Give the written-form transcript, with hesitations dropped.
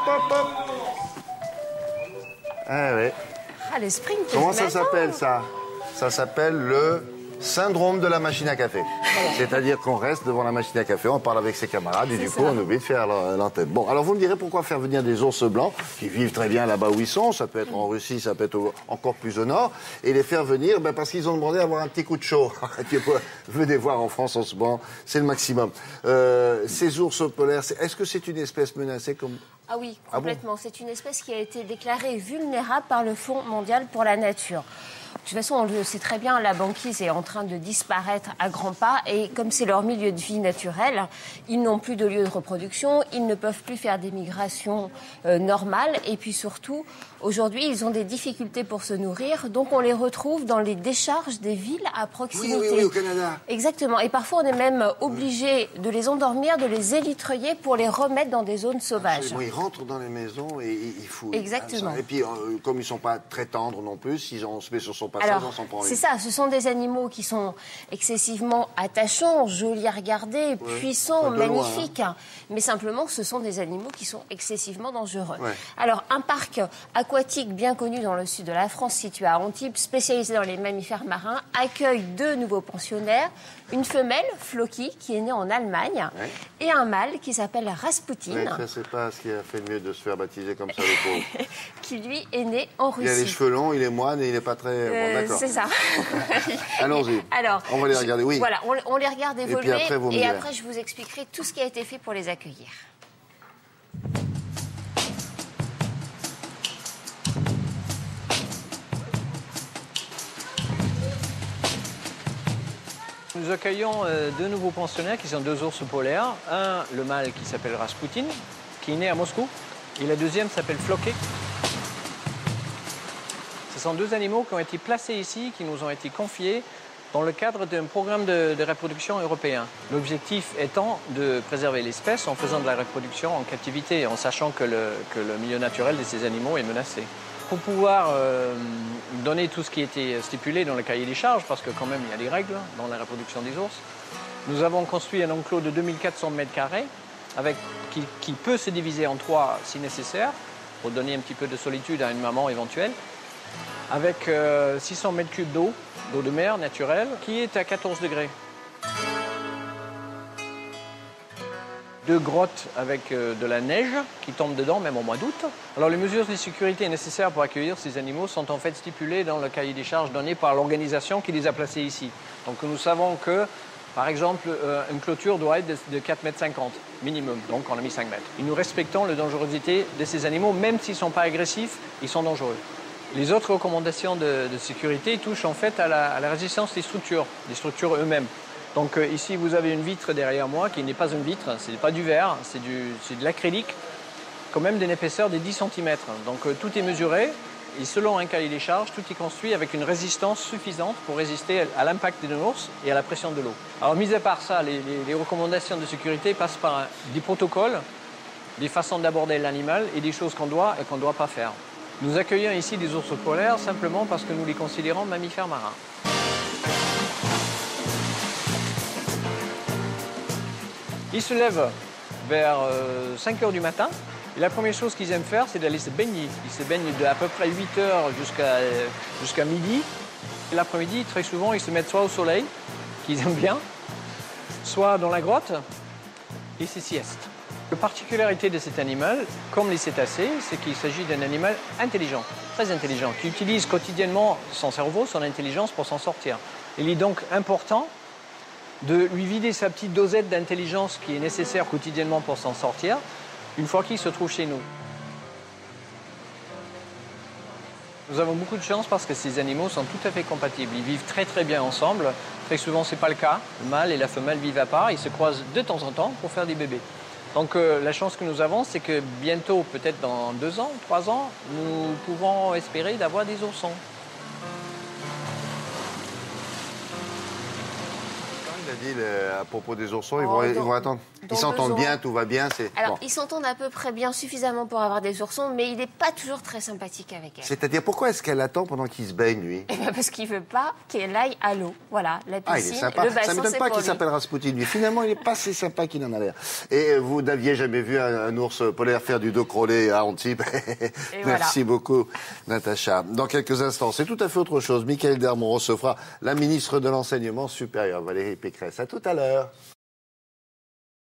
hop. Ah oui. Ah, le sprint. Comment ça s'appelle, ça? Ça s'appelle le syndrome de la machine à café. C'est-à-dire qu'on reste devant la machine à café, on parle avec ses camarades et du coup, on oublie de faire l'antenne. Bon, alors vous me direz pourquoi faire venir des ours blancs qui vivent très bien là-bas où ils sont, ça peut être en Russie, ça peut être encore plus au nord, et les faire venir parce qu'ils ont demandé à avoir un petit coup de chaud. Venez voir en France en ce moment, c'est le maximum. Ces ours polaires, est-ce que c'est une espèce menacée comme... Ah oui, complètement. C'est une espèce qui a été déclarée vulnérable par le Fonds mondial pour la nature. De toute façon, on le sait très bien, la banquise est en train de disparaître à grands pas et comme c'est leur milieu de vie naturel, ils n'ont plus de lieu de reproduction, ils ne peuvent plus faire des migrations normales et puis surtout, aujourd'hui, ils ont des difficultés pour se nourrir, donc on les retrouve dans les décharges des villes à proximité. Oui, au Canada. Exactement, et parfois on est même obligé de les endormir, de les élitreiller pour les remettre dans des zones sauvages. Ils rentrent dans les maisons et ils fouillent. Exactement. Et puis, comme ils ne sont pas très tendres non plus, si on se met sur son passage, on s'en prend une. C'est ça, ce sont des animaux qui sont excessivement attachants, jolis à regarder, puissants, magnifiques. Loin, hein. Mais simplement, ce sont des animaux qui sont excessivement dangereux. Ouais. Alors, un parc aquatique bien connu dans le sud de la France, situé à Antibes, spécialisé dans les mammifères marins, accueille 2 nouveaux pensionnaires. Une femelle, Floki, qui est née en Allemagne, et un mâle qui s'appelle Rasputin. Ouais, ça, c'est pas ce qui a fait le mieux de se faire baptiser comme ça, le pauvre. Qui, lui, est né en Russie. Il a les cheveux longs, il est moine et il n'est pas très... Bon, d'accord. C'est ça. Allons-y. Alors, on va les regarder, oui. Voilà, on les regarde évoluer et après, je vous expliquerai tout ce qui a été fait pour les accueillir. Nous accueillons 2 nouveaux pensionnaires qui sont 2 ours polaires. Un, le mâle qui s'appelle Rasputin, qui est né à Moscou. Et la deuxième s'appelle Floki. Ce sont 2 animaux qui ont été placés ici, qui nous ont été confiés dans le cadre d'un programme de reproduction européen. L'objectif étant de préserver l'espèce en faisant de la reproduction en captivité, en sachant que le milieu naturel de ces animaux est menacé. Pour pouvoir donner tout ce qui était stipulé dans le cahier des charges, parce que quand même il y a des règles dans la reproduction des ours, nous avons construit un enclos de 2400 m², qui peut se diviser en 3 si nécessaire, pour donner un petit peu de solitude à une maman éventuelle, avec 600 m³ d'eau de mer naturelle, qui est à 14 degrés. 2 grottes avec de la neige qui tombe dedans, même au mois d'août. Alors les mesures de sécurité nécessaires pour accueillir ces animaux sont en fait stipulées dans le cahier des charges donné par l'organisation qui les a placés ici. Donc nous savons que, par exemple, une clôture doit être de 4,50 m minimum, donc on a mis 5 mètres. Et nous respectons la dangerosité de ces animaux, même s'ils ne sont pas agressifs, ils sont dangereux. Les autres recommandations de sécurité touchent en fait à la résistance des structures eux-mêmes. Donc ici, vous avez une vitre derrière moi qui n'est pas une vitre, ce n'est pas du verre, c'est de l'acrylique, quand même d'une épaisseur de 10 cm. Donc tout est mesuré et selon un cahier des charges, tout est construit avec une résistance suffisante pour résister à l'impact de l'ours et à la pression de l'eau. Alors mis à part ça, les recommandations de sécurité passent par des protocoles, des façons d'aborder l'animal et des choses qu'on doit et qu'on ne doit pas faire. Nous accueillons ici des ours polaires simplement parce que nous les considérons mammifères marins. Ils se lèvent vers 5 h du matin. Et la première chose qu'ils aiment faire, c'est d'aller se baigner. Ils se baignent à peu près 8 h jusqu'à midi. L'après-midi, très souvent, ils se mettent soit au soleil, qu'ils aiment bien, soit dans la grotte, et c'est sieste. La particularité de cet animal, comme les cétacés, c'est qu'il s'agit d'un animal intelligent, très intelligent, qui utilise quotidiennement son cerveau, son intelligence pour s'en sortir. Il est donc important de lui vider sa petite dosette d'intelligence qui est nécessaire quotidiennement pour s'en sortir, une fois qu'il se trouve chez nous. Nous avons beaucoup de chance parce que ces animaux sont tout à fait compatibles. Ils vivent très très bien ensemble. Très souvent, ce n'est pas le cas. Le mâle et la femelle vivent à part. Ils se croisent de temps en temps pour faire des bébés. Donc la chance que nous avons, c'est que bientôt, peut-être dans 2 ans, 3 ans, nous pouvons espérer d'avoir des oursons. il a dit à propos des oursons, ils vont attendre. Ils dans s'entendent 2 ans. bien, tout va bien. Alors, bon. ils s'entendent à peu près bien, suffisamment pour avoir des oursons, mais il n'est pas toujours très sympathique avec elle. C'est-à-dire, pourquoi est-ce qu'elle attend pendant qu'il se baigne, lui? Eh ben, parce qu'il veut pas qu'elle aille à l'eau. Voilà, la piscine, Ah, il est sympa. le bassin, Ça ne m'étonne c'est pas pour qu'il lui. s'appelle Rasputin, lui. Finalement, il n'est pas si sympa qu'il en a l'air. Et vous n'aviez jamais vu un ours polaire faire du dos crawlé à Antibes? Merci beaucoup, Natacha. Dans quelques instants, c'est tout à fait autre chose. Michael Dermont recevra la ministre de l'Enseignement supérieur, Valérie Pécresse. À tout à l'heure.